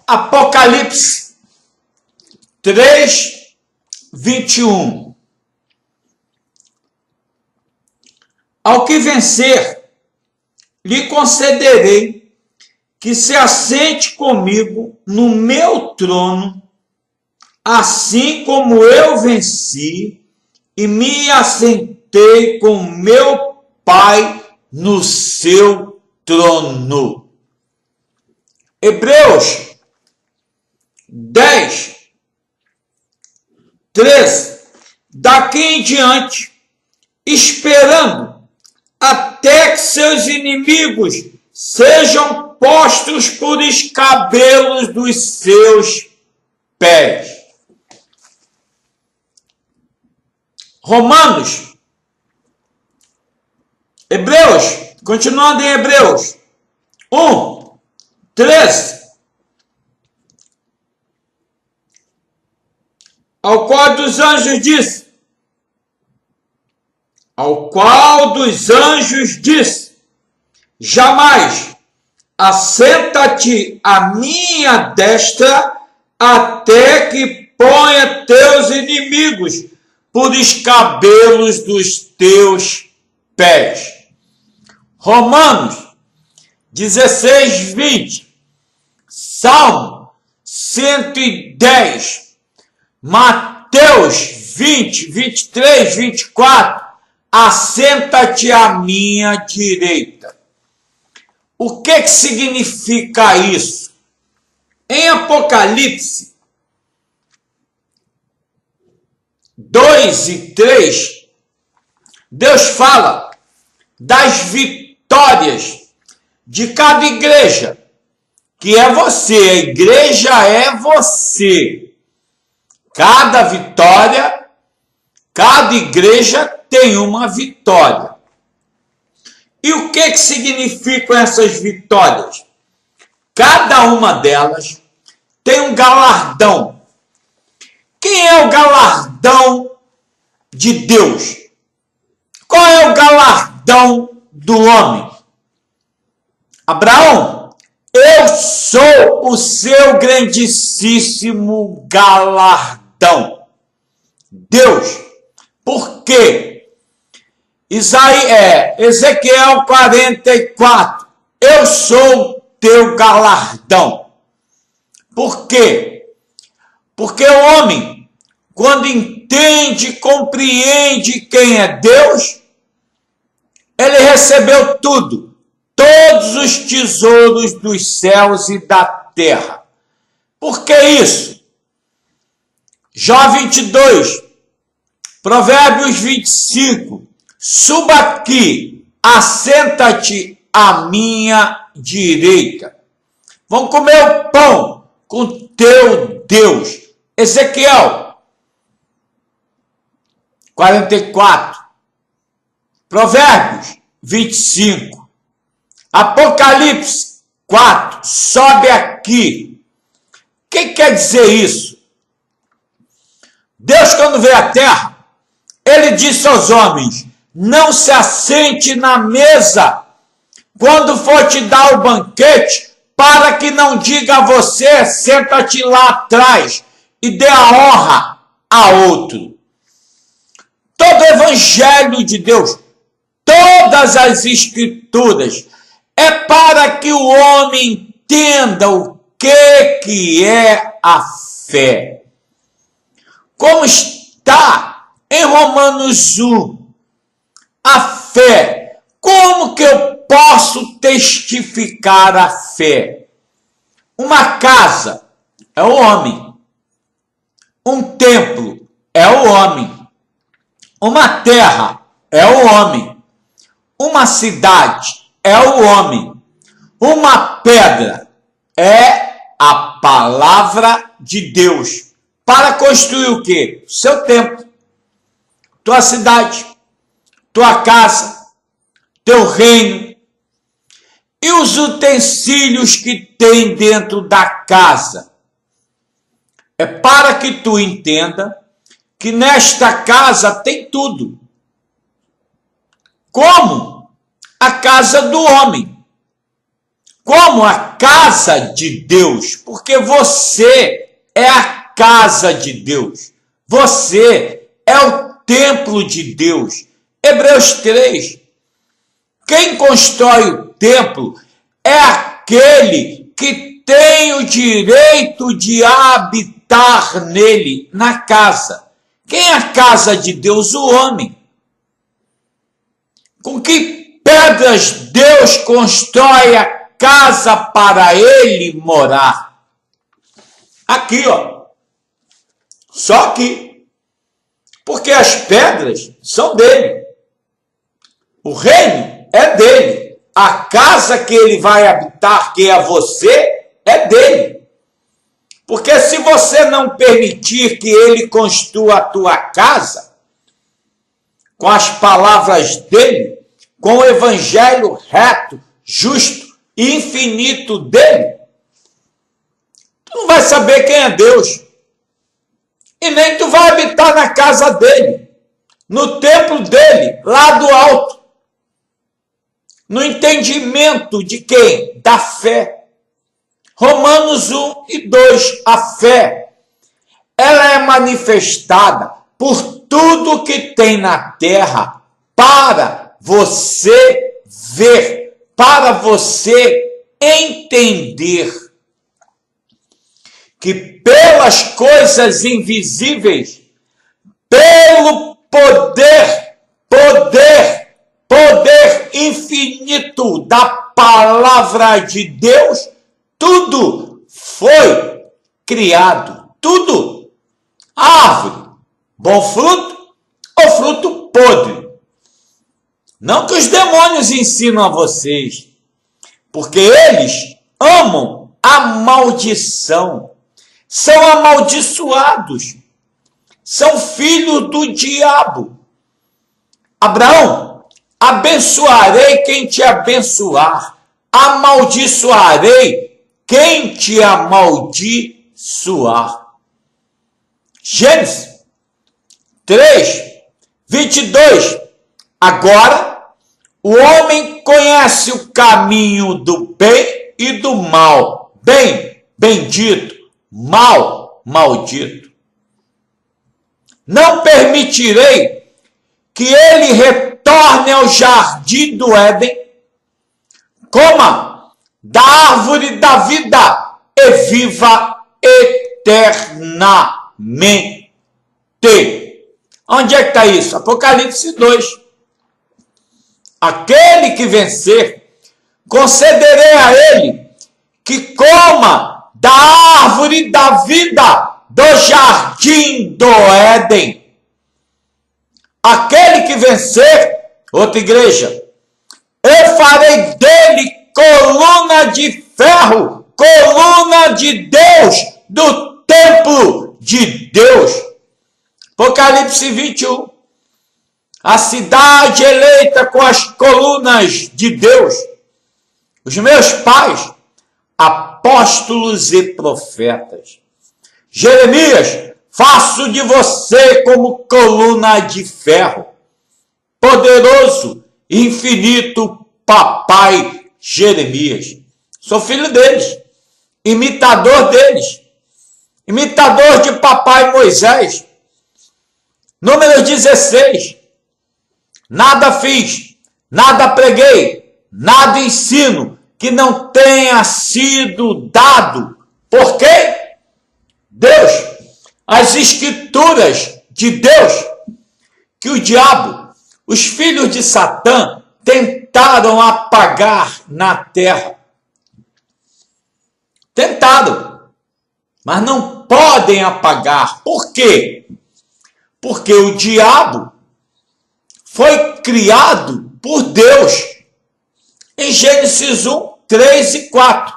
Apocalipse 3, 21. Ao que vencer, lhe concederei que se assente comigo no meu trono, assim como eu venci e me assentei com meu Pai no seu trono. Hebreus 10, 13. Daqui em diante, esperando até que seus inimigos sejam postos por escabelos dos seus pés. Hebreus, continuando em Hebreus 1, 13. Ao qual dos anjos disse, jamais assenta-te à minha destra, até que ponha teus inimigos por escabelos dos teus pés. Romanos 16, 20. Salmo 110. Mateus 20, 23, 24. Assenta-te à minha direita. O que significa isso? Em Apocalipse 2 e 3, Deus fala das vitórias de cada igreja, que é você, a igreja é você. Cada vitória, cada igreja tem uma vitória. E o que significam essas vitórias? Cada uma delas tem um galardão. Quem é o galardão de Deus? Qual é o galardão do homem? Abraão, eu sou o seu grandíssimo galardão. Deus, por quê? Ezequiel 44, eu sou teu galardão. Por quê? Porque o homem, quando entende, compreende quem é Deus, ele recebeu tudo, todos os tesouros dos céus e da terra. Por que isso? Jó 22, Provérbios 25, suba aqui, assenta-te à minha direita. Vamos comer o pão com teu Deus. Ezequiel 44, Provérbios 25, Apocalipse 4, sobe aqui. O que quer dizer isso? Deus, quando veio à terra, ele disse aos homens, não se assente na mesa quando for te dar o banquete, para que não diga a você, senta-te lá atrás e dê a honra a outro. Todo o evangelho de Deus, todas as escrituras, é para que o homem entenda o que é a fé. Como está em Romanos 1, a fé. Como que eu posso testificar a fé? Uma casa é o homem. Um templo é o homem. Uma terra é o homem. Uma cidade é o homem. Uma pedra é a palavra de Deus. Para construir o quê? Seu templo, tua cidade, tua casa, teu reino. E os utensílios que tem dentro da casa. É para que tu entenda que nesta casa tem tudo. Como a casa do homem. como a casa de Deus, porque você é a casa de Deus. Você é o templo de Deus. Hebreus 3. Quem constrói o templo é aquele que tem o direito de habitar nele, na casa. Quem é a casa de Deus? O homem. Com que pedras Deus constrói a casa para ele morar? Aqui, ó. Só aqui. Porque as pedras são dele. O reino é dele. A casa que ele vai habitar, que é você, é dele. Porque se você não permitir que ele construa a tua casa, com as palavras dele, com o evangelho reto, justo e infinito dele, tu não vai saber quem é Deus. E nem tu vai habitar na casa dele, no templo dele, lá do alto. No entendimento de quem? Da fé. Romanos 1 e 2. A fé, ela é manifestada por tudo que tem na terra para você ver, para você entender que pelas coisas invisíveis, pelo poder infinito da palavra de Deus, tudo foi criado. Tudo. Árvore, bom fruto ou fruto podre. Não que os demônios ensinam a vocês, porque eles amam a maldição. São amaldiçoados. São filhos do diabo. Abraão, abençoarei quem te abençoar. Amaldiçoarei quem te amaldiçoar. Gênesis 3, 22. Agora, o homem conhece o caminho do bem e do mal. Bem, bendito. Mal, maldito. Não permitirei que ele retorne ao jardim do Éden, coma da árvore da vida e viva eternamente. Onde é que está isso? Apocalipse 2. Aquele que vencer, concederei a ele que coma da árvore da vida do jardim do Éden. Aquele que vencer, outra igreja, eu farei dele coluna de ferro, coluna de Deus, do templo de Deus. Apocalipse 21. A cidade eleita com as colunas de Deus. Os meus pais, apóstolos e profetas. Jeremias, faço de você como coluna de ferro. Poderoso, infinito papai Jeremias. Sou filho deles, imitador deles, imitador de papai Moisés. Número 16. Nada fiz, nada preguei, nada ensino que não tenha sido dado. Por quê? Deus. As escrituras de Deus, que o diabo, os filhos de Satã, tentaram apagar na terra. Tentaram, mas não podem apagar. Por quê? Porque o diabo foi criado por Deus. Em Gênesis 1, 3 e 4.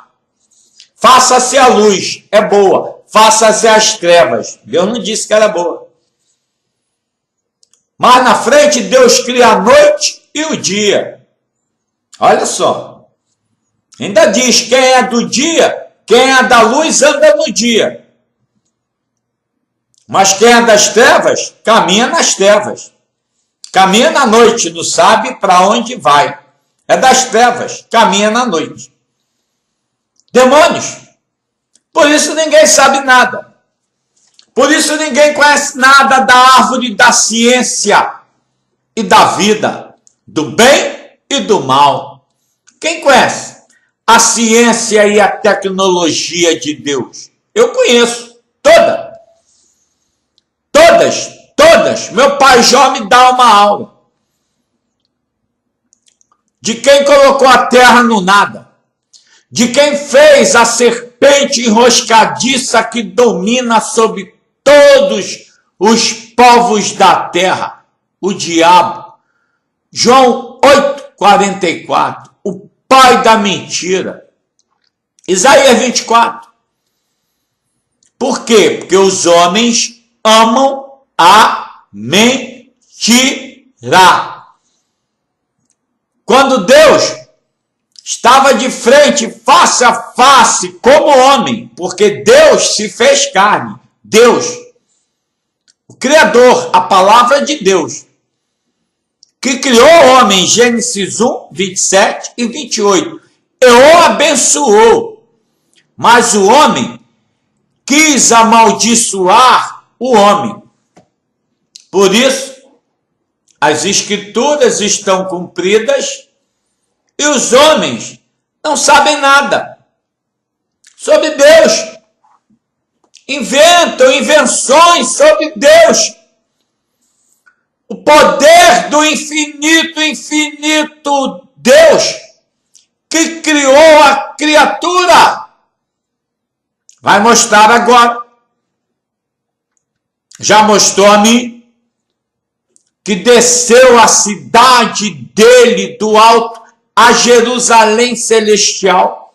Faça-se a luz, é boa. Faça-se as trevas. Deus não disse que era boa. Mas na frente Deus cria a noite e o dia. Olha só. Ainda diz, quem é do dia, quem é da luz anda no dia. Mas quem é das trevas, caminha nas trevas. Caminha na noite, não sabe para onde vai. É das trevas, caminha na noite. demônios. Por isso ninguém sabe nada. Por isso ninguém conhece nada da árvore da ciência e da vida, do bem e do mal. Quem conhece a ciência e a tecnologia de Deus? Eu conheço todas. Todas. Meu pai Jó me dá uma aula. De quem colocou a terra no nada. De quem fez a serpente enroscadiça que domina sobre todos os povos da terra. O diabo. João 8,44. O pai da mentira. Isaías 24. Por quê? Porque os homens amam a mentira. Quando Deus estava de frente, face a face, como homem, porque Deus se fez carne. Deus, o Criador, a palavra de Deus, que criou o homem, Gênesis 1, 27 e 28, e o abençoou, mas o homem quis amaldiçoar o homem. Por isso, as escrituras estão cumpridas e os homens não sabem nada sobre Deus. Inventam invenções sobre Deus. O poder do infinito Deus que criou a criatura. Vai mostrar agora. Já mostrou a mim que desceu a cidade dele do alto a Jerusalém celestial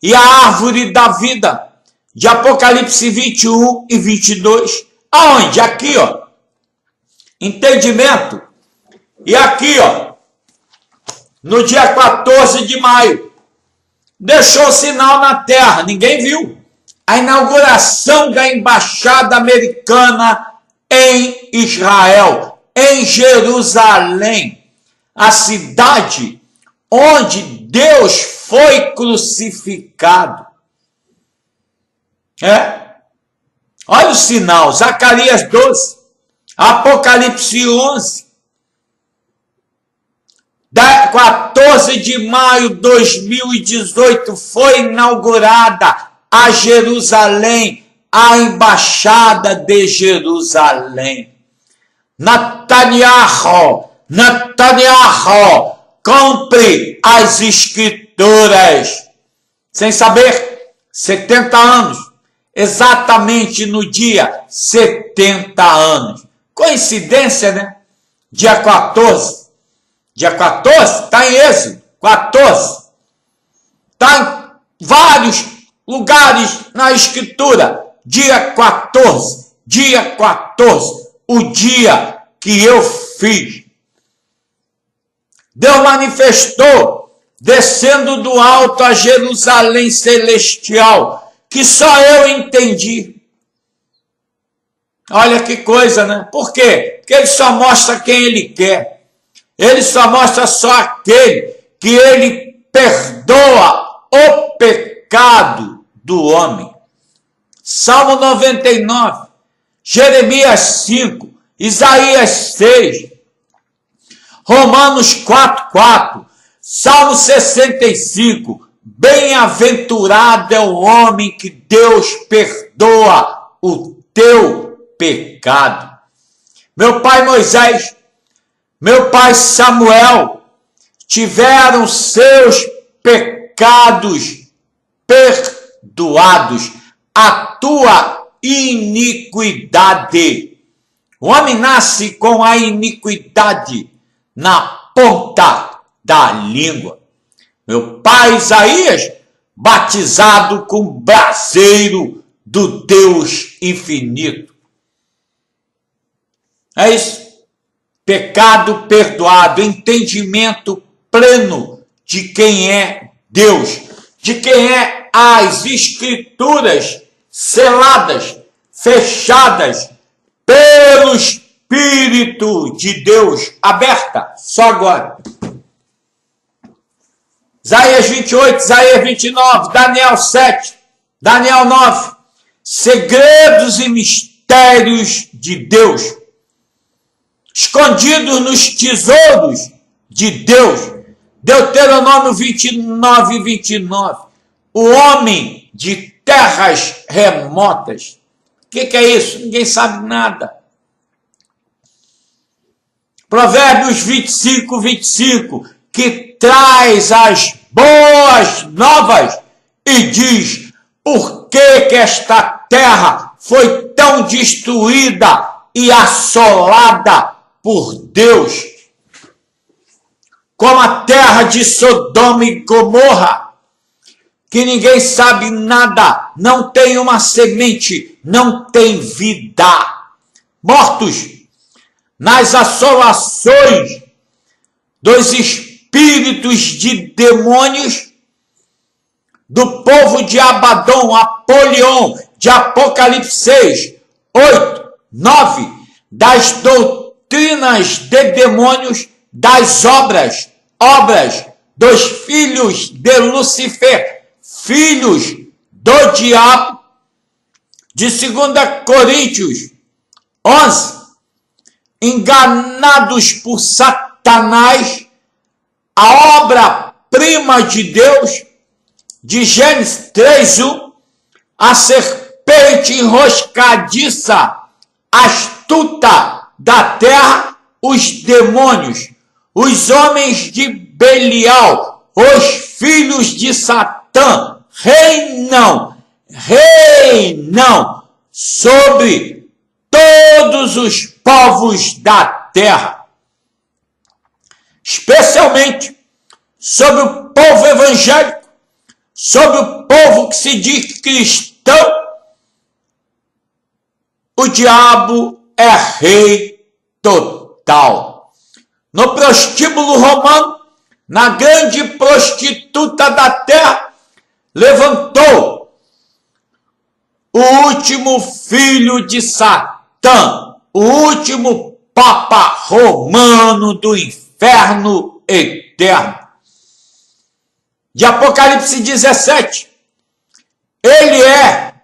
e a árvore da vida de Apocalipse 21 e 22. Aonde? Aqui, ó. Entendimento. E aqui, ó. No dia 14 de maio. Deixou sinal na terra. Ninguém viu. A inauguração da embaixada americana em Israel. Em Jerusalém. A cidade onde Deus foi crucificado. Olha o sinal, Zacarias 12, Apocalipse 11, 14 de maio de 2018 foi inaugurada a Jerusalém, a embaixada de Jerusalém. Netanyahu, compre as escrituras, sem saber, 70 anos. Exatamente no dia 70 anos. Coincidência, né? Dia 14. Dia 14 está em Êxodo. 14. Está em vários lugares na Escritura. Dia 14. Dia 14. O dia que eu fiz. Deus manifestou descendo do alto a Jerusalém celestial, que só eu entendi. Olha que coisa, né? Por quê? Porque ele só mostra quem ele quer. Ele só mostra só aquele que ele perdoa o pecado do homem. Salmo 99, Jeremias 5, Isaías 6, Romanos 4:4, Salmo 65, bem-aventurado é o homem que Deus perdoa o teu pecado. Meu pai Moisés, meu pai Samuel tiveram seus pecados perdoados. A tua iniquidade. O homem nasce com a iniquidade na ponta da língua. Meu pai Isaías, batizado com braseiro do Deus infinito. É isso. Pecado perdoado, entendimento pleno de quem é Deus, de quem é as escrituras seladas, fechadas pelo Espírito de Deus, aberta só agora. Isaías 28, Isaías 29, Daniel 7, Daniel 9. Segredos e mistérios de Deus, escondidos nos tesouros de Deus. Deuteronômio 29, 29. O homem de terras remotas. O que é isso? Ninguém sabe nada. Provérbios 25, 25, que traz as boas novas e diz: por que esta terra foi tão destruída e assolada por Deus? Como a terra de Sodoma e Gomorra, que ninguém sabe nada, não tem uma semente, não tem vida. Mortos nas assolações dos espíritos de demônios do povo de Abaddon, Apolion, de Apocalipse 6, 8, 9, das doutrinas de demônios, das obras dos filhos de Lúcifer, filhos do diabo, de 2 Coríntios 11, enganados por Satanás, a obra-prima de Deus, de Gênesis 3:1, a serpente enroscadiça, astuta da terra, os demônios, os homens de Belial, os filhos de Satã, reinam sobre todos os povos da terra, especialmente sobre o povo evangélico, sobre o povo que se diz cristão. O diabo é rei total. No prostíbulo romano, na grande prostituta da terra, levantou o último filho de Satã, o último papa romano do inferno eterno. De Apocalipse 17, ele é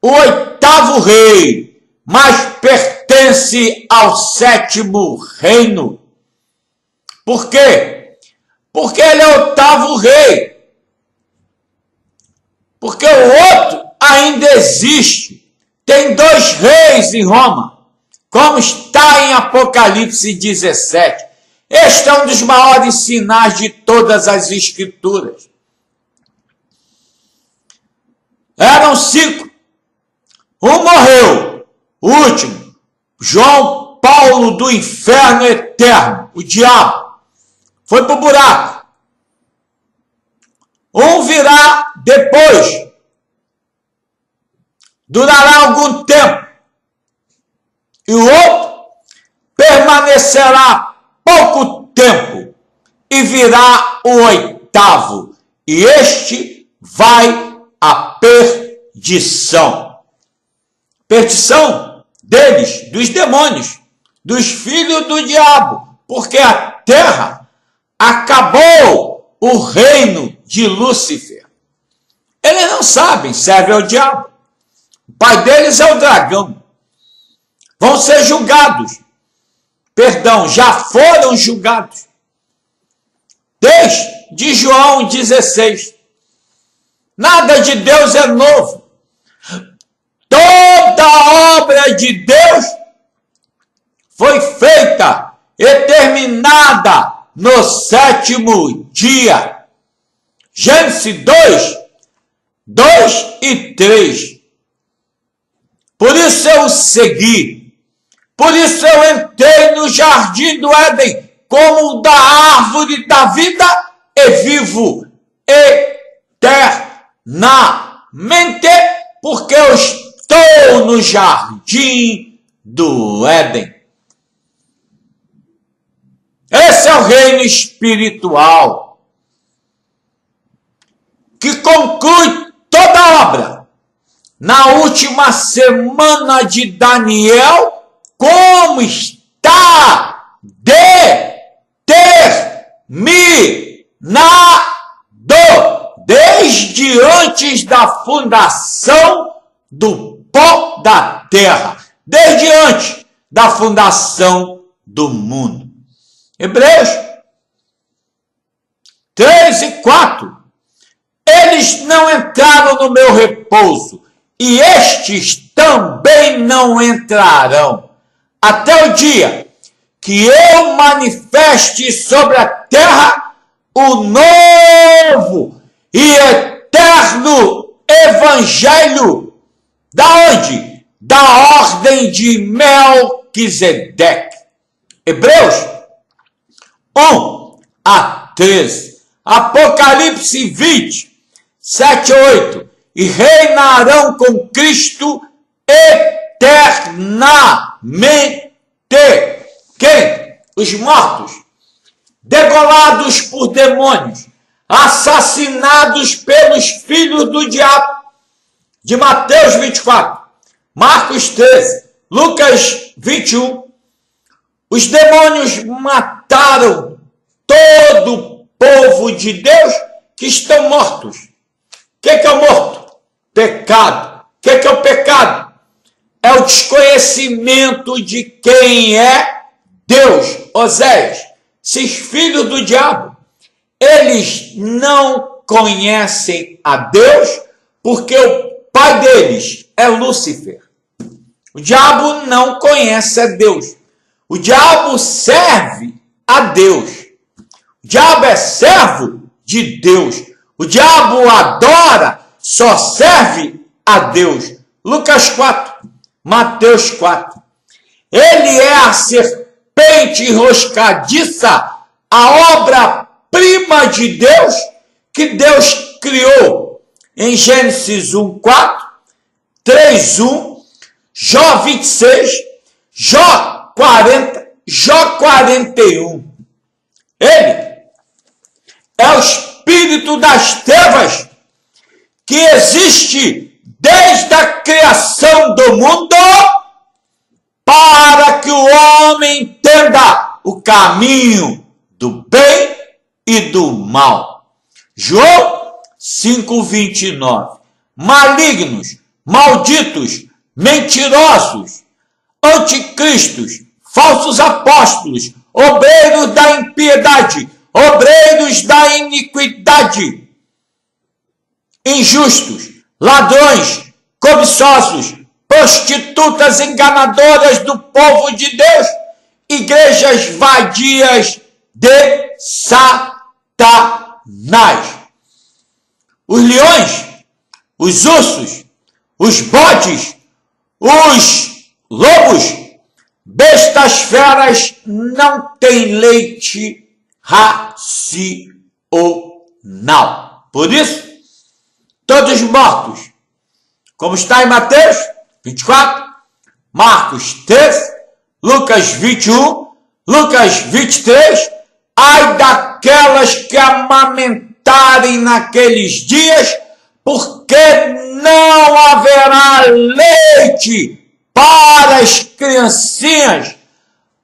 o 8º rei, mas pertence ao 7º reino. Por quê? Porque ele é o 8º rei. Porque o outro ainda existe. Tem 2 reis em Roma, como está em Apocalipse 17. Este é um dos maiores sinais de todas as escrituras. Eram 5. Um morreu, o último, João Paulo do inferno eterno, o diabo, foi para o buraco. Um virá depois, durará algum tempo, e o outro permanecerá pouco tempo, e virá o 8º, e este vai à perdição. Perdição deles, dos demônios, dos filhos do diabo, porque a terra acabou o reino de Lúcifer. Eles não sabem, servem ao diabo. O pai deles é o dragão. Vão ser julgados. Perdão, já foram julgados. Desde João 16. Nada de Deus é novo. Toda a obra de Deus foi feita e terminada no 7º dia. Gênesis 2, 2 e 3. Por isso eu o segui. Por isso eu entrei no jardim do Éden como da árvore da vida e vivo eternamente, porque eu estou no jardim do Éden. Esse é o reino espiritual que conclui toda a obra na última semana de Daniel, como está determinado. desde antes da fundação do pó da terra, desde antes da fundação do mundo. Hebreus 3 e 4. Eles não entraram no meu repouso, e estes também não entrarão, até o dia que eu manifeste sobre a terra o novo e eterno evangelho. Da onde? Da ordem de Melquisedeque. Hebreus 1 a 13. Apocalipse 20, 7 a 8. E reinarão com Cristo eternamente. Quem? Os mortos, degolados por demônios, assassinados pelos filhos do diabo. De Mateus 24, Marcos 13, Lucas 21. Os demônios mataram todo o povo de Deus que estão mortos. O que é o morto? Pecado. O que é o pecado? É o desconhecimento de quem é Deus. Oséias, esses filhos do diabo, eles não conhecem a Deus porque o pai deles é Lúcifer. O diabo não conhece a Deus. O diabo serve a Deus. O diabo é servo de Deus. O diabo adora, só serve a Deus. Lucas 4, Mateus 4. Ele é a serpente enroscadiça, a obra-prima de Deus, que Deus criou em Gênesis 1, 4, 3, 1, Jó 26, Jó 40, Jó 41. Ele é o espírito das trevas que existe desde a criação do mundo para que o homem entenda o caminho do bem e do mal. João 5:29. Malignos, malditos, mentirosos, anticristos, falsos apóstolos, obreiros da impiedade, obreiros da iniquidade, injustos, ladrões, cobiçosos, prostitutas enganadoras do povo de Deus, igrejas vadias de Satanás. Os leões, os ursos, os bodes, os lobos, bestas feras não têm leite racional. Por isso, todos mortos, como está em Mateus 24, Marcos 13, Lucas 21, Lucas 23, ai daquelas que amamentarem naqueles dias, porque não haverá leite para as criancinhas,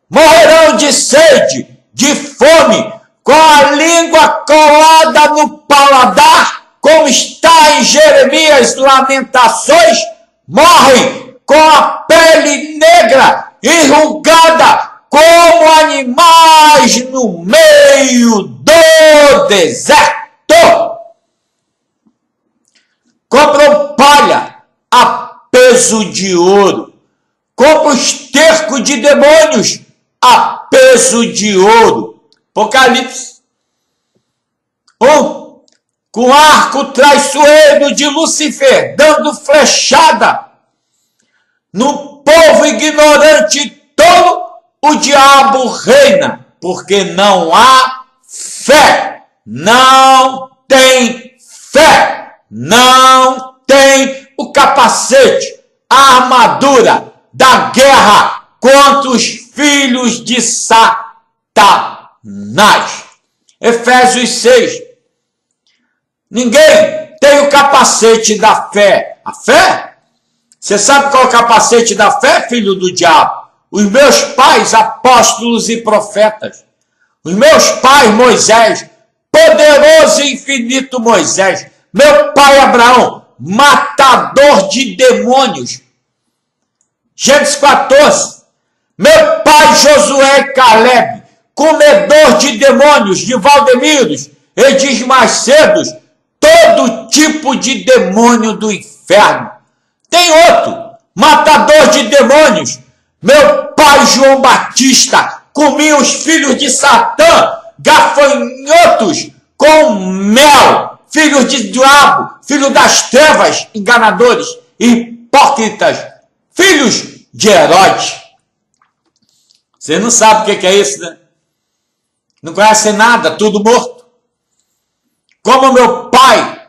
morrerão de sede, de fome, com a língua colada no paladar, como está em Jeremias, Lamentações, morrem com a pele negra, enrugada, como animais no meio do deserto. Compram palha a peso de ouro, compram esterco de demônios a peso de ouro. Apocalipse 1. Com arco traiçoeiro de Lúcifer, dando flechada no povo ignorante e tolo, o diabo reina, porque não há fé, não tem fé, não tem o capacete, a armadura da guerra contra os filhos de Satanás. Efésios 6. Ninguém tem o capacete da fé. A fé? Você sabe qual é o capacete da fé, filho do diabo? Os meus pais, apóstolos e profetas. Os meus pais, Moisés, poderoso e infinito Moisés, meu pai Abraão, matador de demônios. Gênesis 14, meu pai Josué e Caleb, comedor de demônios, de Valdemiros, e diz mais cedo, todo tipo de demônio do inferno. Tem outro, matador de demônios, meu pai João Batista, comia os filhos de Satã, gafanhotos com mel, filhos de diabo, filhos das trevas, enganadores, hipócritas, filhos de Herodes. Você não sabe o que é isso, né? Não conhece nada, tudo morto. Como meu pai,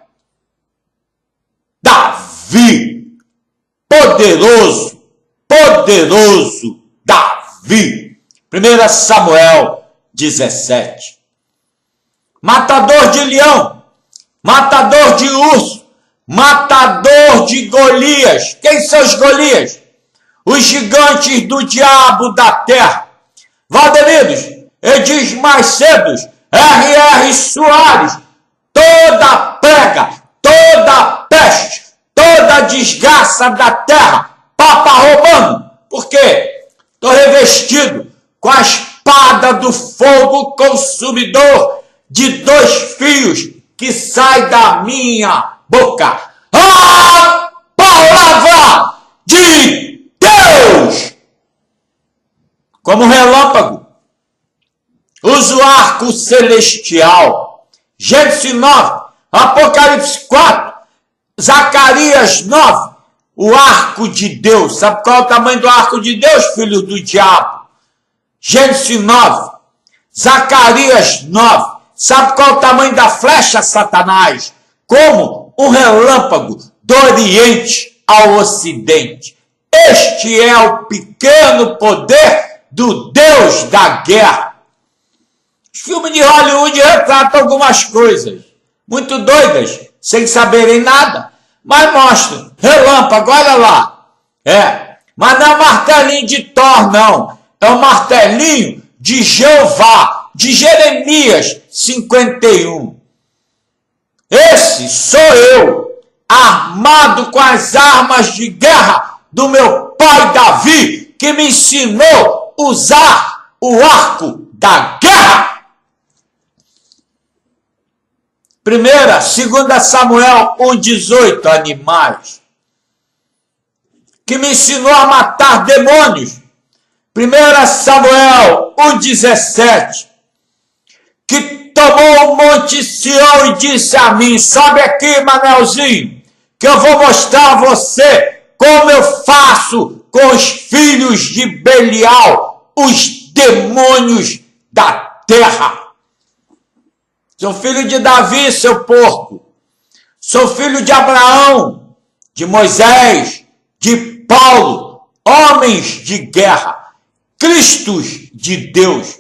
Davi, poderoso Davi. 1 Samuel 17. Matador de leão, matador de urso, matador de Golias. Quem são os Golias? Os gigantes do diabo da terra. Valdemiros, Edis Macedos, R.R. Soares, toda praga, toda peste, toda desgraça da terra, Papa Romano. Por quê? Estou revestido com a espada do fogo consumidor de 2 fios que sai da minha boca. A palavra de Deus! Como relâmpago, uso o arco celestial. Gênesis 9, Apocalipse 4, Zacarias 9, o arco de Deus. Sabe qual é o tamanho do arco de Deus, filho do diabo? Gênesis 9, Zacarias 9. Sabe qual é o tamanho da flecha, Satanás? Como um relâmpago do Oriente ao Ocidente. Este é o pequeno poder do Deus da guerra. Os filmes de Hollywood retratam algumas coisas muito doidas, sem saberem nada, mas mostram relâmpago, olha lá. Mas não é martelinho de Thor, não. É o martelinho de Jeová, de Jeremias 51. Esse sou eu, armado com as armas de guerra do meu pai Davi, que me ensinou a usar o arco da guerra. 2 Samuel 1,18, animais. Que me ensinou a matar demônios. 1 Samuel 1,17. Que tomou o monte Sião e disse a mim, sobe aqui, Manelzinho, que eu vou mostrar a você como eu faço com os filhos de Belial, os demônios da terra. Sou filho de Davi, seu porco. Sou filho de Abraão, de Moisés, de Paulo, homens de guerra, Cristos de Deus.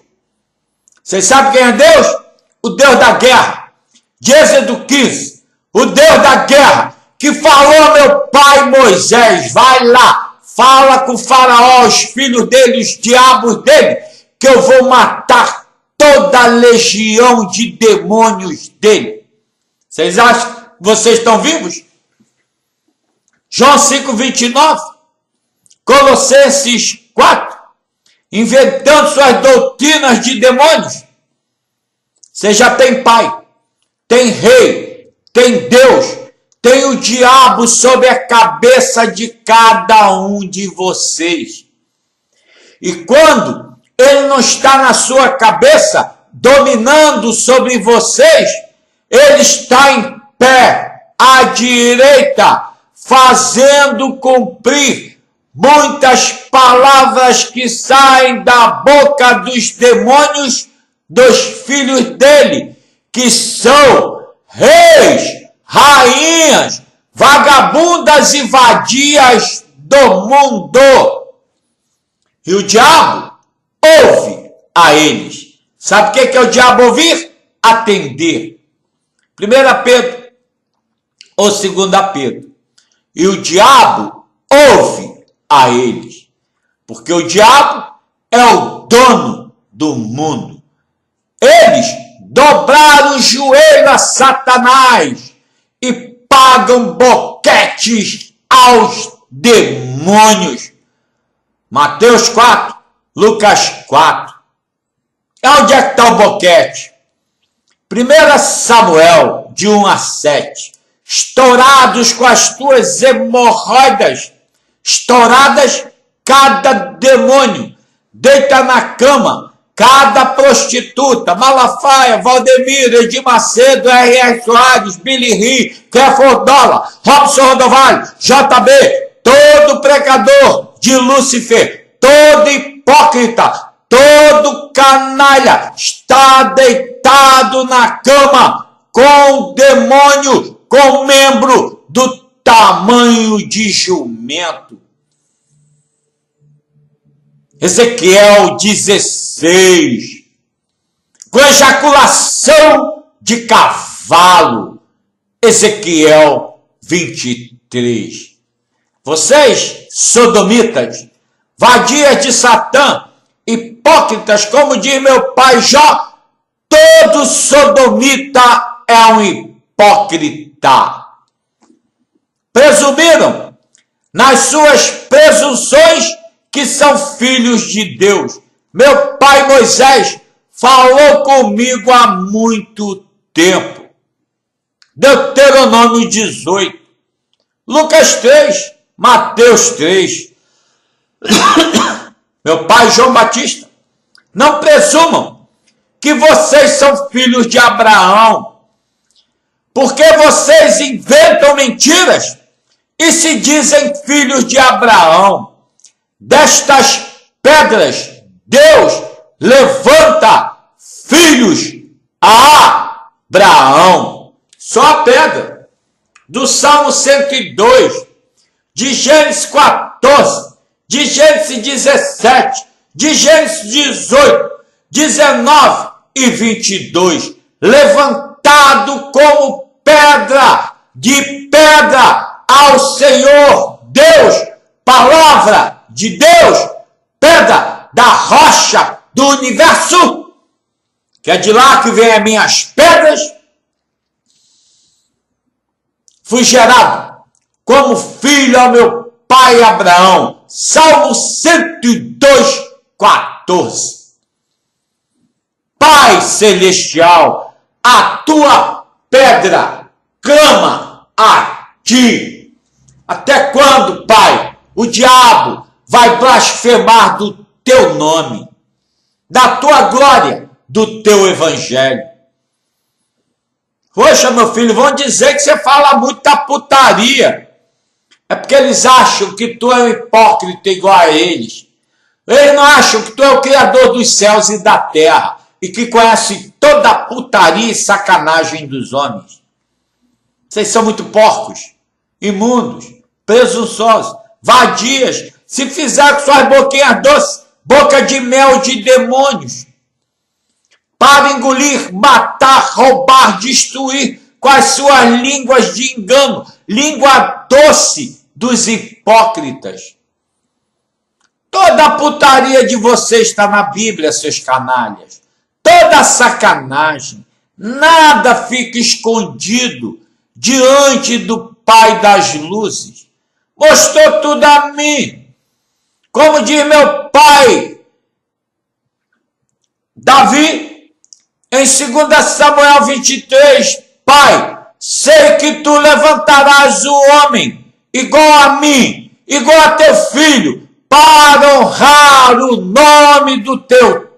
Vocês sabem quem é Deus? O Deus da guerra. De Êxodo 15, o Deus da guerra, que falou ao meu pai Moisés, vai lá, fala com o faraó, os filhos dele, os diabos dele, que eu vou matar toda a legião de demônios dele. Vocês acham que vocês estão vivos? João 5,29, Colossenses 4, inventando suas doutrinas de demônios. Você já tem pai, tem rei, tem Deus, tem o diabo sobre a cabeça de cada um de vocês. E quando ele não está na sua cabeça, dominando sobre vocês, ele está em pé, à direita, fazendo cumprir muitas palavras que saem da boca dos demônios, dos filhos dele, que são reis, rainhas, vagabundas e vadias do mundo. E o diabo ouve a eles. Sabe o que é o diabo ouvir? Atender. 1 Pedro ou 2 Pedro. E o diabo ouve a eles. Porque o diabo é o dono do mundo. Eles dobrar o joelho a Satanás e pagam boquetes aos demônios. Mateus 4, Lucas 4. Onde é que está o boquete? 1 Samuel, de 1 a 7. Estourados com as tuas hemorroidas, estouradas cada demônio, deita na cama, cada prostituta, Malafaia, Valdemir, Edir Macedo, R.R. Soares, Billy Ri, Clifford Dollar, Robson Rodovalho, JB, todo pregador de Lúcifer, todo hipócrita, todo canalha, está deitado na cama com o demônio, com membro do tamanho de jumento. Ezequiel 16, com ejaculação de cavalo. Ezequiel 23. Vocês, sodomitas, vadias de Satã, hipócritas, como diz meu pai Jó, todo sodomita é um hipócrita. Presumiram nas suas presunções que são filhos de Deus. Meu pai Moisés falou comigo há muito tempo. Deuteronômio 18, Lucas 3, Mateus 3. Meu pai João Batista, não presumam que vocês são filhos de Abraão, porque vocês inventam mentiras e se dizem filhos de Abraão. Destas pedras, Deus levanta filhos a Abraão. Só a pedra. Do Salmo 102, de Gênesis 14, de Gênesis 17, de Gênesis 18, 19 e 22. Levantado como pedra, de pedra ao Senhor Deus, palavra de Deus, pedra da rocha do universo, que é de lá que vem as minhas pedras. Fui gerado como filho ao meu pai Abraão. Salmo 102, 14. Pai celestial, a tua pedra clama a ti. Até quando, Pai, o diabo vai blasfemar do teu nome, da tua glória, do teu evangelho? Poxa, meu filho, vão dizer que você fala muita putaria. É porque eles acham que tu é um hipócrita igual a eles. Eles não acham que tu é o Criador dos céus e da terra e que conhece toda a putaria e sacanagem dos homens. Vocês são muito porcos, imundos, presunçosos, vadias. Se fizer com suas boquinhas doces, boca de mel de demônios, para engolir, matar, roubar, destruir com as suas línguas de engano, língua doce dos hipócritas. Toda a putaria de vocês está na Bíblia, seus canalhas. Toda a sacanagem, nada fica escondido diante do Pai das luzes. Mostrou tudo a mim. Como diz meu pai Davi, em 2 Samuel 23, Pai, sei que tu levantarás o homem igual a mim, igual a teu filho, para honrar o nome do teu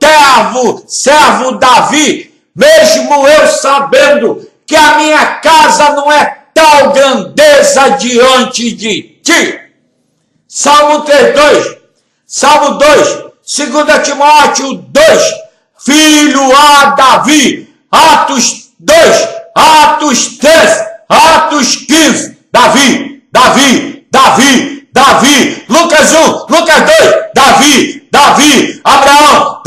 servo Davi, mesmo eu sabendo que a minha casa não é tal grandeza diante de ti. Salmo 3:2, Salmo 2, 2 Timóteo 2, filho a Davi, Atos 2, Atos 3, Atos 15, Davi, Lucas 1, Lucas 2, Davi, Abraão,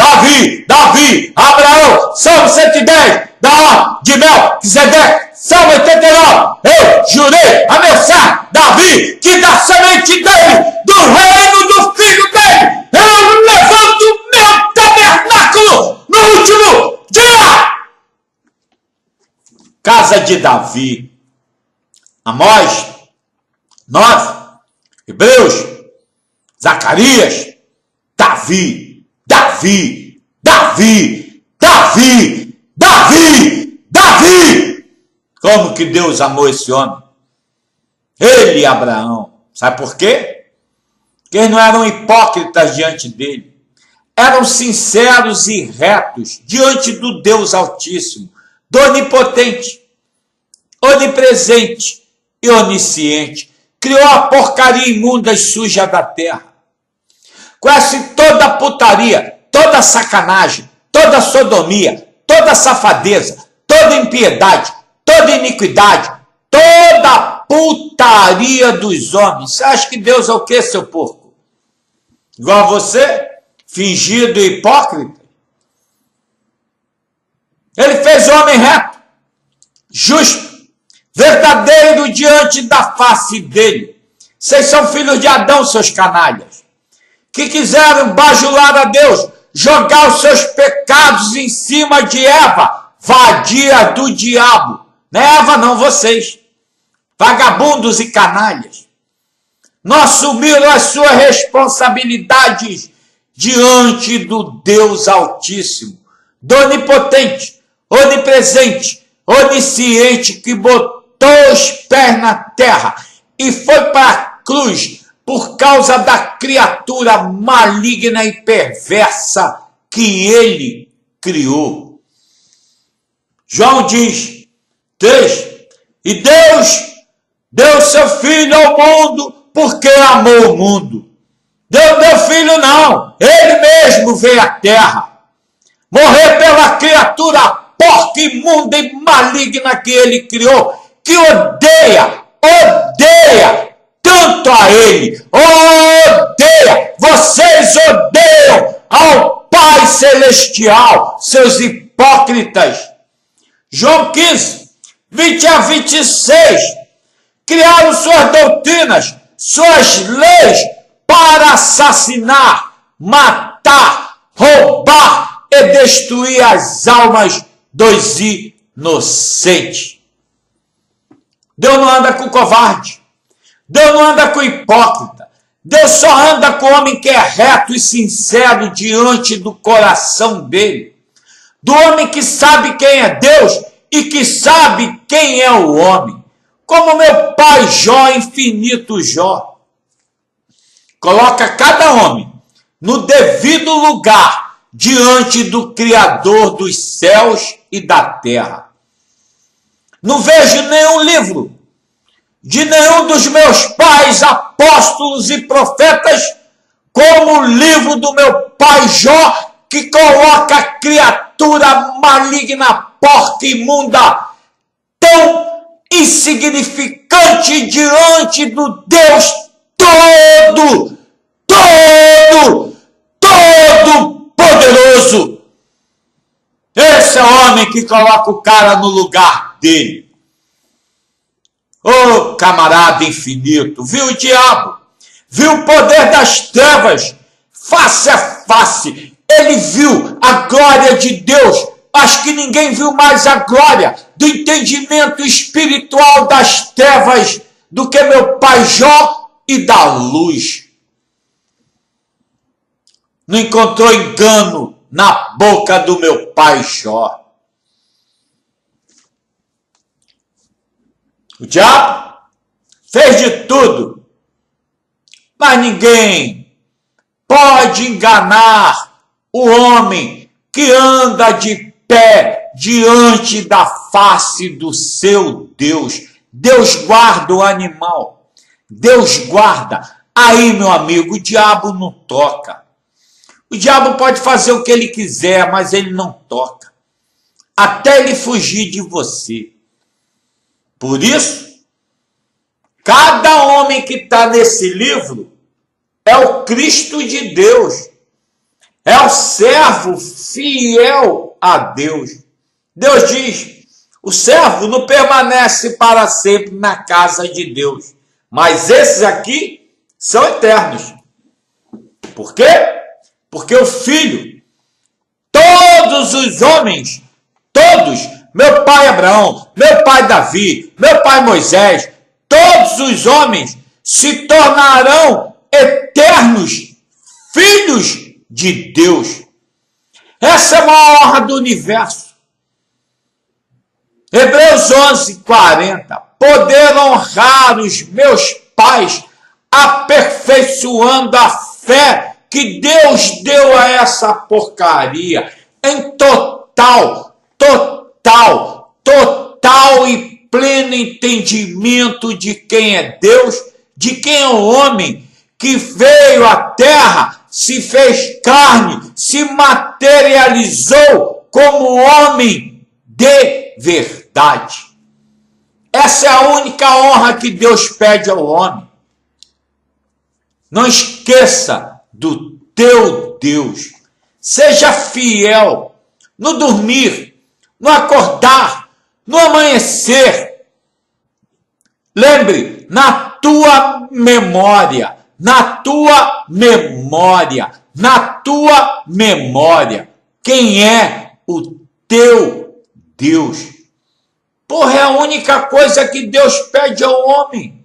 Abraão, Salmo 110, da ordem de Melquisedeque, Salmo 89, eu jurei a meu servo Davi, que da semente dele, do reino do filho dele, eu levanto o meu tabernáculo no último dia. casa de Davi. Amós 9, Hebreus, Zacarias, Davi, Davi, Davi, Davi, Davi, Davi. Como que Deus amou esse homem? Ele e Abraão. Sabe por quê? Porque eles não eram hipócritas diante dele. Eram sinceros e retos diante do Deus Altíssimo, do Onipotente, Onipresente e Onisciente. Criou a porcaria imunda e suja da terra. Conhece toda a putaria, toda a sacanagem, toda a sodomia, toda a safadeza, toda a impiedade, toda a iniquidade, toda a putaria dos homens. Você acha que Deus é o quê, seu porco? Igual a você? Fingido e hipócrita? Ele fez o homem reto, justo, verdadeiro diante da face dele. Vocês são filhos de Adão, seus canalhas, que quiseram bajular a Deus, jogar os seus pecados em cima de Eva, vadia do diabo. Não é Eva não, vocês, vagabundos e canalhas. Não assumiram as suas responsabilidades diante do Deus Altíssimo, do Onipotente, Onipresente, Onisciente, que botou os pés na terra e foi para a cruz por causa da criatura maligna e perversa que ele criou. João diz 3, e Deus deu seu Filho ao mundo porque amou o mundo. Deu meu filho não, ele mesmo veio à terra, morrer pela criatura porca, imunda e maligna que ele criou, que odeia tanto a ele, odeia, vocês odeiam ao Pai Celestial, seus hipócritas. João 15, 20 a 26, criaram suas doutrinas, suas leis, para assassinar, matar, roubar e destruir as almas dos inocentes. Deus não anda com covarde. Deus não anda com hipócrita. Deus só anda com o homem que é reto e sincero diante do coração dele. Do homem que sabe quem é Deus e que sabe quem é o homem. Como meu pai Jó, infinito Jó. Coloca cada homem no devido lugar diante do Criador dos céus e da terra. Não vejo nenhum livro de nenhum dos meus pais, apóstolos e profetas, como o livro do meu pai Jó, que coloca a criatura maligna, porca, imunda, tão insignificante diante do Deus todo poderoso. Esse é o homem que coloca o cara no lugar dele. Ô camarada infinito, viu o diabo? Viu o poder das trevas? Face a face. Ele viu a glória de Deus. Acho que ninguém viu mais a glória do entendimento espiritual das trevas do que meu pai Jó e da luz. Não encontrou engano na boca do meu pai Jó. O diabo fez de tudo, mas ninguém pode enganar o homem que anda de pé diante da face do seu Deus. Deus guarda o animal. Deus guarda. Aí, meu amigo, o diabo não toca. O diabo pode fazer o que ele quiser, mas ele não toca. Até ele fugir de você. Por isso, cada homem que está nesse livro é o Cristo de Deus. É o servo fiel a Deus. Deus diz, o servo não permanece para sempre na casa de Deus. Mas esses aqui são eternos. Por quê? Porque o Filho, todos os homens, todos meu pai Abraão, meu pai Davi, meu pai Moisés, todos os homens se tornarão eternos filhos de Deus. Essa é a maior honra do universo. Hebreus 11:40. Poder honrar os meus pais, aperfeiçoando a fé que Deus deu a essa porcaria em total e pleno entendimento de quem é Deus, de quem é o homem que veio à terra, se fez carne, se materializou como homem de verdade. Essa é a única honra que Deus pede ao homem. Não esqueça do teu Deus. Seja fiel no dormir, no acordar, no amanhecer. Lembre, na tua memória, quem é o teu Deus. Porra, é a única coisa que Deus pede ao homem.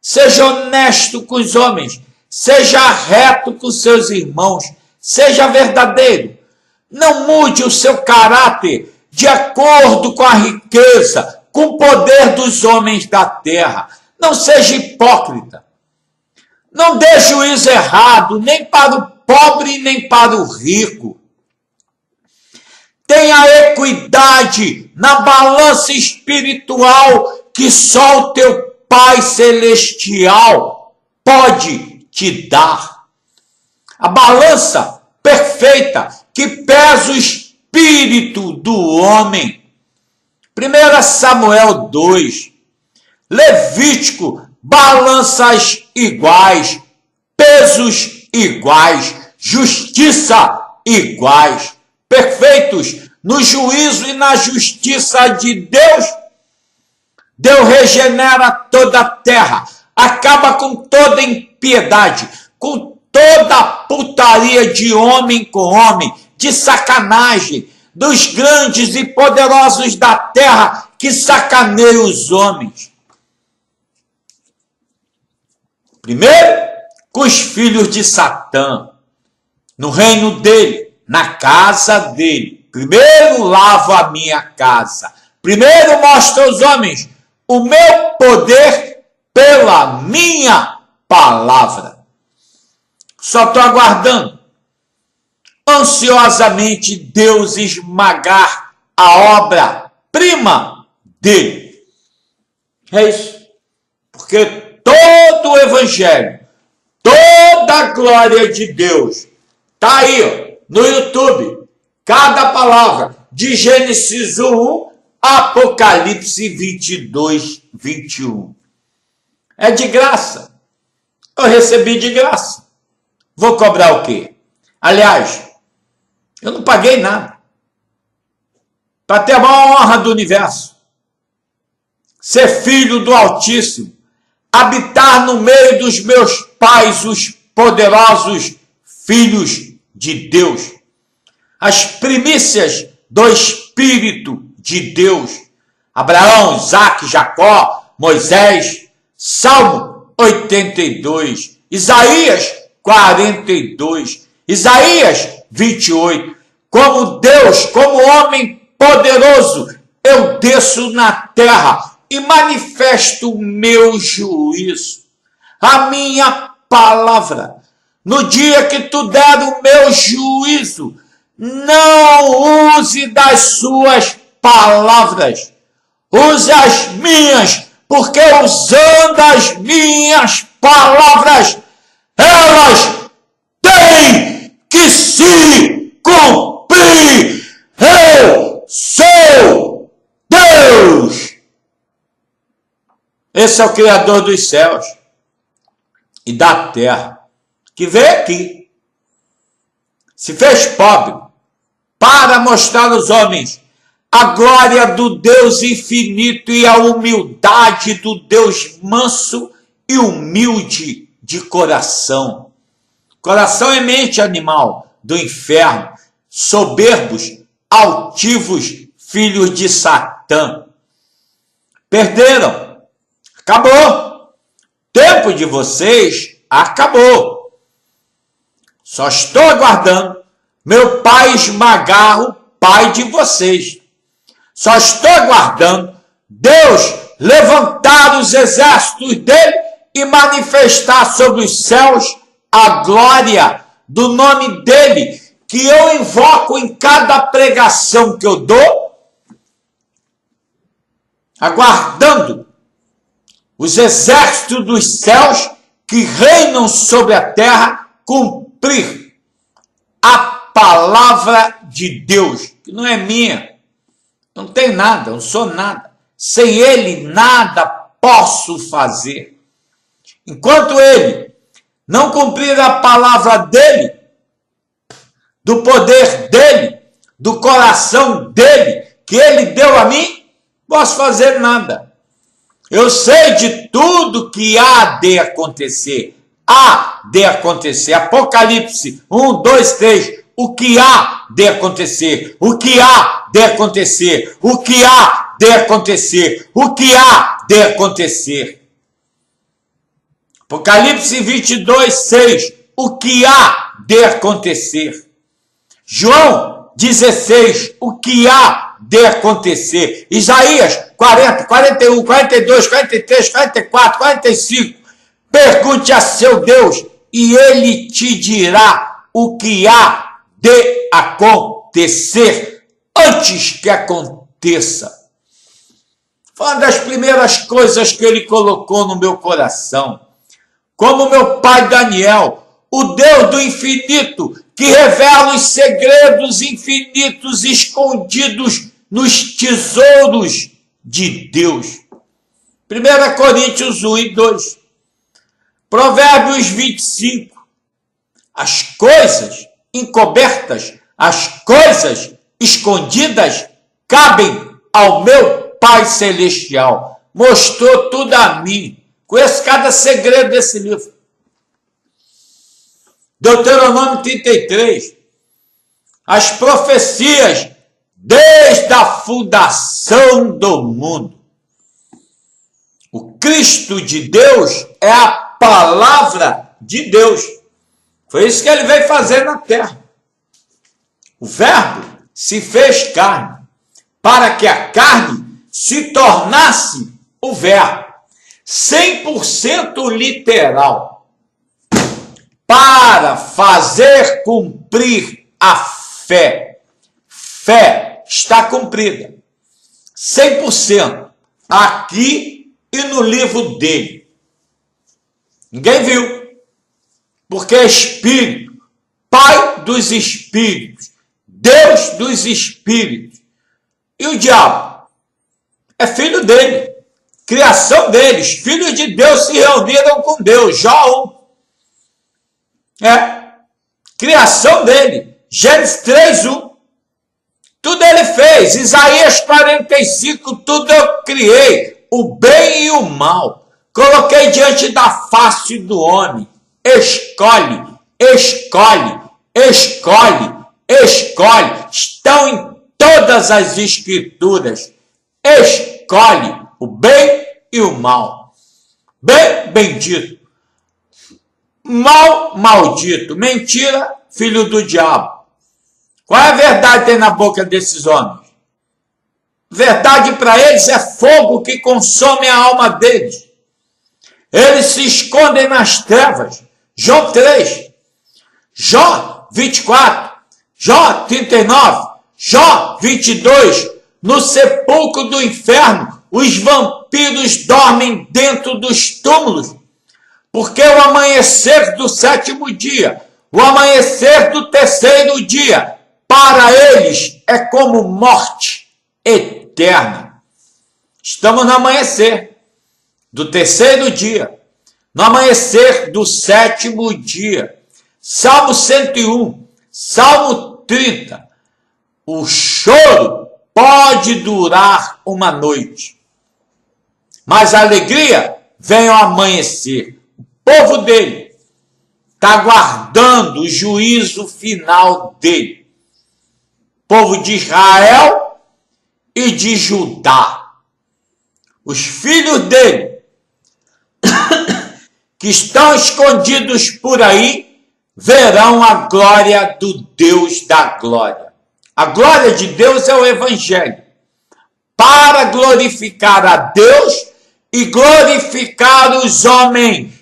Seja honesto com os homens, seja reto com seus irmãos, seja verdadeiro. Não mude o seu caráter de acordo com a riqueza, com o poder dos homens da terra. Não seja hipócrita. Não dê juízo errado, nem para o pobre, nem para o rico. Tenha equidade na balança espiritual que só o teu Pai Celestial pode te dar. A balança perfeita que pesa o espírito do homem. 1 Samuel 2. Levítico, balanças iguais, pesos iguais, justiça iguais, perfeitos no juízo e na justiça de Deus. Deus regenera toda a terra, acaba com toda impiedade, com toda putaria de homem com homem, de sacanagem, dos grandes e poderosos da terra que sacaneiam os homens. Primeiro, com os filhos de Satã, no reino dele, na casa dele. Primeiro lavo a minha casa. Primeiro mostro aos homens o meu poder pela minha palavra. Só estou aguardando ansiosamente Deus esmagar a obra-prima dele. É isso. Porque todo o evangelho, toda a glória de Deus está aí, ó, no YouTube. Cada palavra de Gênesis 1, Apocalipse 22, 21. É de graça. Eu recebi de graça. Vou cobrar o quê? Aliás, eu não paguei nada. Para ter a maior honra do universo. Ser filho do Altíssimo. Habitar no meio dos meus pais, os poderosos filhos de Deus. As primícias do Espírito de Deus. Abraão, Isaque, Jacó, Moisés. Salmo 82. Isaías 42. Isaías 28. Como Deus, como homem poderoso, eu desço na terra e manifesto o meu juízo, a minha palavra. No dia que tu der o meu juízo, não use das suas palavras, use as minhas, porque usando as minhas palavras, elas têm que se cumprir. Eu sou Deus. Esse é o Criador dos céus e da terra, que veio aqui, se fez pobre, para mostrar aos homens a glória do Deus infinito e a humildade do Deus manso e humilde de coração. Coração é mente animal do inferno, soberbos, altivos, filhos de Satã. Perderam. Acabou. Tempo de vocês acabou. Só estou aguardando meu pai esmagar o pai de vocês. Só estou aguardando Deus levantar os exércitos dele e manifestar sobre os céus a glória do nome dele, que eu invoco em cada pregação que eu dou, aguardando os exércitos dos céus que reinam sobre a terra cumprir a palavra de Deus, que não é minha, não tem nada, não sou nada, sem ele nada posso fazer. Enquanto ele não cumprir a palavra dele, do poder dele, do coração dele, que ele deu a mim, posso fazer nada. Eu sei de tudo que há de acontecer. Há de acontecer. Apocalipse 1, 2, 3. O que há de acontecer? O que há de acontecer? O que há de acontecer? O que há de acontecer? Apocalipse 22, 6. O que há de acontecer? João 16. O que há de acontecer? Isaías 40, 41, 42, 43, 44, 45. Pergunte a seu Deus e ele te dirá o que há de acontecer antes que aconteça. Foi uma das primeiras coisas que ele colocou no meu coração. Como meu pai Daniel, o Deus do infinito, que revela os segredos infinitos escondidos nos tesouros de Deus. 1 Coríntios 1 e 2. Provérbios 25. As coisas encobertas, as coisas escondidas, cabem ao meu Pai Celestial. Mostrou tudo a mim. Conheço cada segredo desse livro. Deuteronômio 33. As profecias desde a fundação do mundo. O Cristo de Deus é a palavra de Deus. Foi isso que ele veio fazer na terra. O Verbo se fez carne, para que a carne se tornasse o Verbo. 100% literal. Para fazer cumprir a fé. Fé está cumprida. 100%. Aqui e no livro dele. Ninguém viu. Porque é Espírito. Pai dos Espíritos. Deus dos Espíritos. E o diabo? É filho dele. Criação deles. Filhos de Deus se reuniram com Deus. Jó 1. Criação dele. Gênesis 3, 1. Tudo ele fez. Isaías 45, tudo eu criei. O bem e o mal. Coloquei diante da face do homem. Escolhe, escolhe, escolhe, escolhe. Estão em todas as escrituras. Escolhe o bem e o mal. Bem, bendito. Mal, maldito. Mentira, filho do diabo. Qual é a verdade que tem na boca desses homens? Verdade para eles é fogo que consome a alma deles. Eles se escondem nas trevas. João 3, Jó 24, Jó 39, Jó 22. No sepulcro do inferno, os vampiros dormem dentro dos túmulos. Porque o amanhecer do sétimo dia, o amanhecer do terceiro dia, para eles é como morte eterna. Estamos no amanhecer do terceiro dia, no amanhecer do sétimo dia. Salmo 101, Salmo 30. O choro pode durar uma noite, mas a alegria vem ao amanhecer. O povo dele está aguardando o juízo final dele. O povo de Israel e de Judá. Os filhos dele, que estão escondidos por aí, verão a glória do Deus da glória. A glória de Deus é o Evangelho, para glorificar a Deus e glorificar os homens,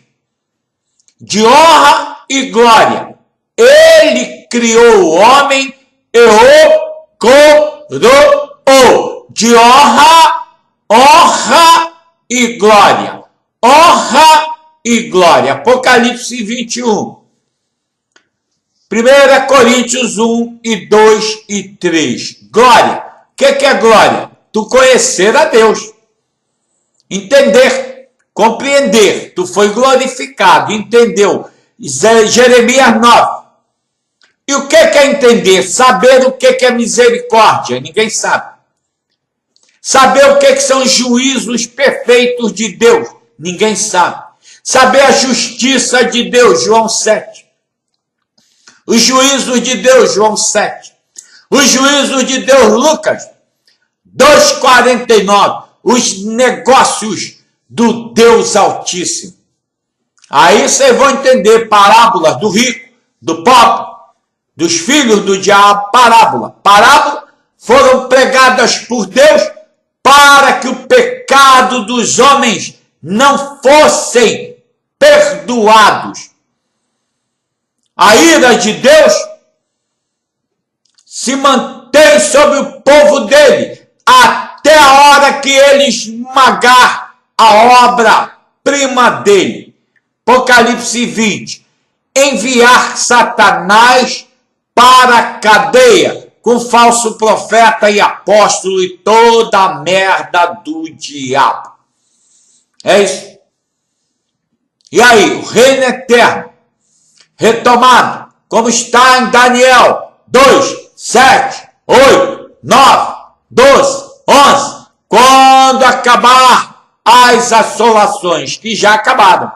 de honra e glória. Ele criou o homem e o coroou de honra e glória. Honra e glória. Apocalipse 21. 1 Coríntios 1 e 2 e 3. Glória. O que é glória? Tu conhecer a Deus. Entender. Compreender. Tu foi glorificado. Entendeu? Jeremias 9. E o que é entender? Saber o que é misericórdia. Ninguém sabe. Saber o que são os juízos perfeitos de Deus. Ninguém sabe. Saber a justiça de Deus. João 7. Os juízos de Deus, João 7. Os juízos de Deus, Lucas 2,49. Os negócios do Deus Altíssimo. Aí vocês vão entender parábolas do rico, do pobre, dos filhos do diabo, parábola. Parábolas foram pregadas por Deus para que o pecado dos homens não fossem perdoados. A ira de Deus se mantém sobre o povo dele até a hora que ele esmagar a obra-prima dele. Apocalipse 20. Enviar Satanás para a cadeia com falso profeta e apóstolo e toda a merda do diabo. É isso. E aí, o reino eterno retomado, como está em Daniel 2, 7, 8, 9, 12, 11, quando acabar as assolações, que já acabaram.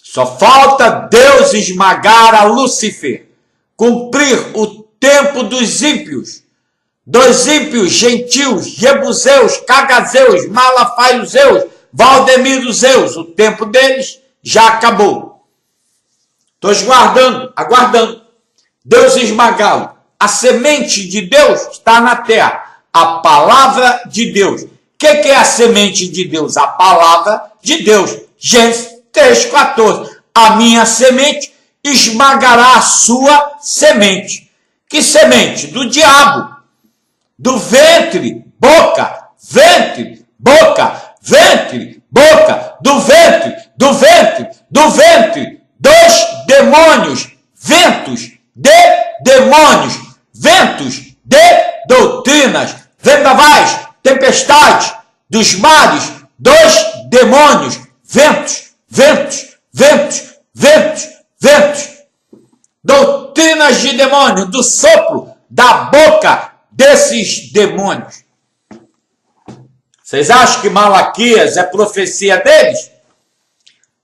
Só falta Deus esmagar a Lúcifer, cumprir o tempo dos ímpios, gentios, jebuseus, cagazeus, malafaiuseus, valdemiroseus. O tempo deles já acabou. Estou aguardando Deus esmagá-lo. A semente de Deus está na terra. A palavra de Deus. O que é a semente de Deus? A palavra de Deus. Gênesis 3,14. A minha semente esmagará a sua semente. Que semente? Do diabo. Do ventre, boca, ventre, boca, ventre, boca, do ventre, do ventre, do ventre. Dos demônios, ventos de demônios, ventos de doutrinas, vendavais, tempestades, dos mares, dos demônios, ventos, ventos, ventos, ventos, ventos, doutrinas de demônio, do sopro da boca desses demônios. Vocês acham que Malaquias é profecia deles?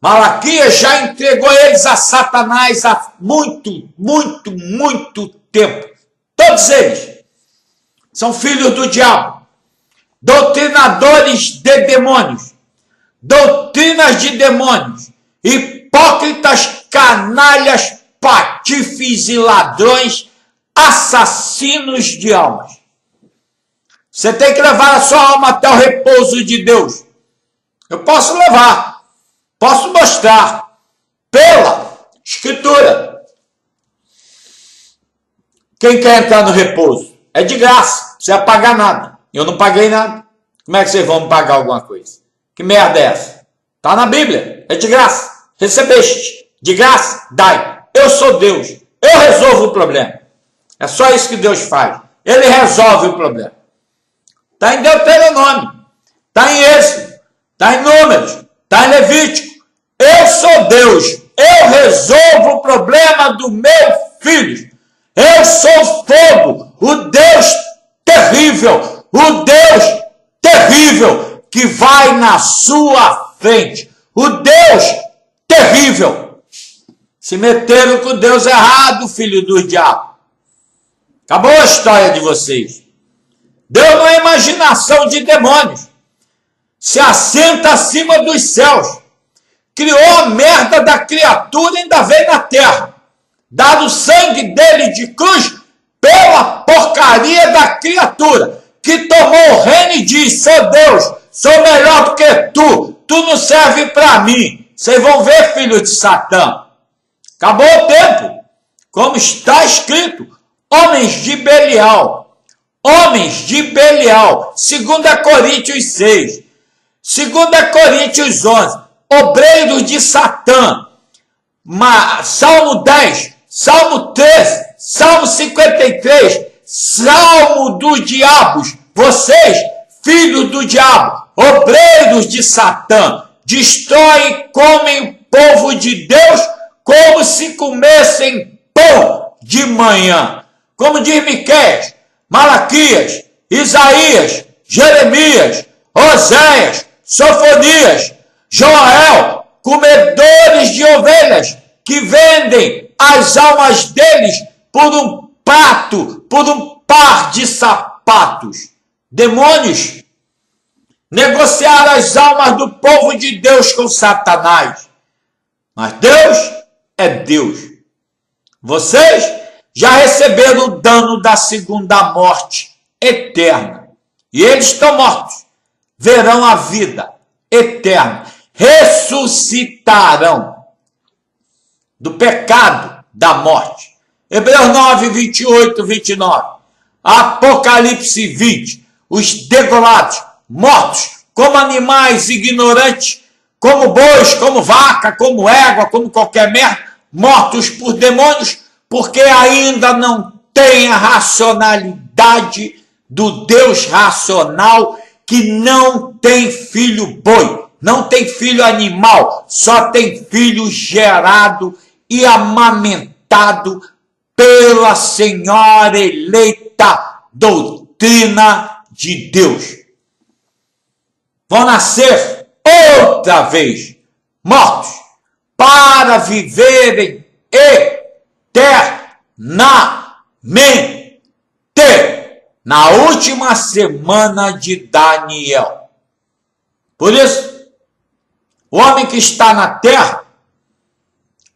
Malaquias já entregou eles a Satanás há muito tempo. Todos eles são filhos do diabo, doutrinadores de demônios, doutrinas de demônios, hipócritas, canalhas, patifes e ladrões, assassinos de almas. Você tem que levar a sua alma até o repouso de Deus. Eu posso levar. Posso mostrar pela Escritura. Quem quer entrar no repouso? É de graça, não precisa pagar nada. Eu não paguei nada. Como é que vocês vão me pagar alguma coisa? Que merda é essa? Está na Bíblia, é de graça. Recebeste, de graça, dai. Eu sou Deus, eu resolvo o problema. É só isso que Deus faz. Ele resolve o problema. Está em Deuteronômio, está em Êxodo, está em Números, está em Levítico. Eu sou Deus, eu resolvo o problema do meu filho. Eu sou fogo, o Deus terrível, que vai na sua frente. O Deus terrível. Se meteram com Deus errado, filho do diabo. Acabou a história de vocês. Deus não é imaginação de demônios. Se assenta acima dos céus. Criou a merda da criatura e ainda veio na terra. Dado o sangue dele de cruz pela porcaria da criatura, que tomou o reino e diz: sou Deus, sou melhor do que tu não serve para mim. Vocês vão ver, filhos de Satã. Acabou o tempo. Como está escrito, homens de Belial. Homens de Belial. 2 Coríntios 6. 2 Coríntios 11. Obreiros de Satã. Salmo 10. Salmo 13. Salmo 53. Salmo dos diabos. Vocês, filhos do diabo, obreiros de Satã, destroem e comem o povo de Deus como se comessem pão de manhã. Como diz Miqueias, Malaquias, Isaías, Jeremias, Oséias, Sofonias, Joel, comedores de ovelhas que vendem as almas deles por um prato, por um par de sapatos. Demônios negociaram as almas do povo de Deus com Satanás. Mas Deus é Deus. Vocês já receberam o dano da segunda morte eterna. E eles estão mortos. Verão a vida eterna. Ressuscitarão do pecado da morte. Hebreus 9, 28, 29. Apocalipse 20. Os degolados, mortos, como animais ignorantes, como bois, como vaca, como égua, como qualquer merda, mortos por demônios, porque ainda não tem a racionalidade do Deus racional, que não tem filho boi, não tem filho animal, só tem filho gerado e amamentado pela Senhora eleita doutrina de Deus. Vão nascer outra vez mortos para viverem eternamente na última semana de Daniel. Por isso, o homem que está na terra,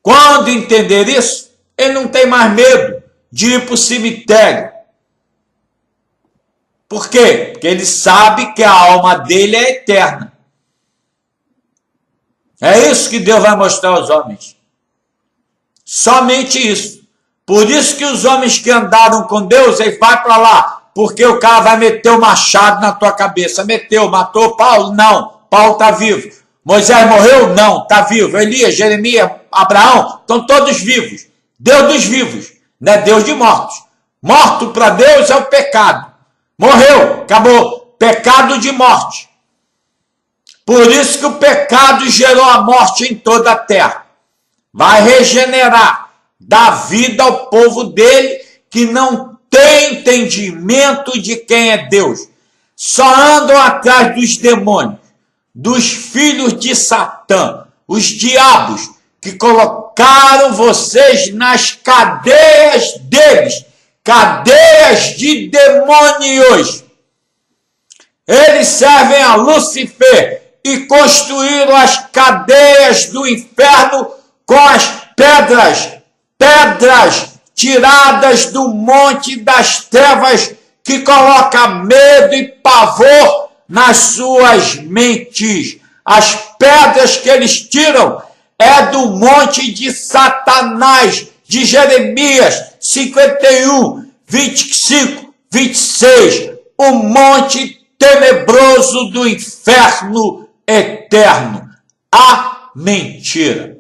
quando entender isso, ele não tem mais medo de ir para o cemitério. Por quê? Porque ele sabe que a alma dele é eterna. É isso que Deus vai mostrar aos homens. Somente isso. Por isso que os homens que andaram com Deus, ele vai para lá. Porque o cara vai meter o machado na tua cabeça. Meteu, matou Paulo? Não. Paulo está vivo. Moisés morreu? Não. Está vivo. Elias, Jeremias, Abraão, estão todos vivos. Deus dos vivos. Não é Deus de mortos. Morto para Deus é o pecado. Morreu, acabou. Pecado de morte. Por isso que o pecado gerou a morte em toda a terra. Vai regenerar, dar vida ao povo dele que não tem entendimento de quem é Deus. Só andam atrás dos demônios, dos filhos de Satã, os diabos que colocaram vocês nas cadeias deles. Cadeias de demônios. Eles servem a Lúcifer e construíram as cadeias do inferno com as pedras tiradas do monte das trevas, que coloca medo e pavor nas suas mentes. As pedras que eles tiram é do monte de Satanás, de Jeremias 51, 25, 26, o monte tenebroso do inferno eterno. A mentira.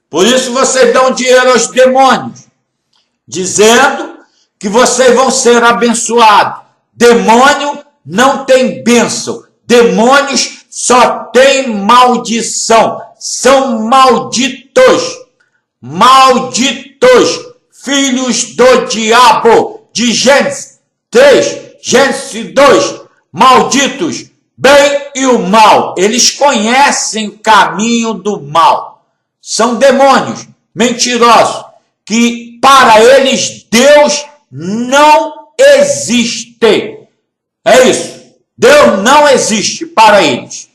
Por isso vocês dão dinheiro aos demônios, dizendo que vocês vão ser abençoados. Demônio não tem bênção. Demônios só tem maldição. São malditos. Malditos, filhos do diabo, de Gênesis 3, Gênesis 2, malditos, bem e o mal. Eles conhecem o caminho do mal. São demônios mentirosos, que para eles Deus não existe. É isso. Deus não existe para eles.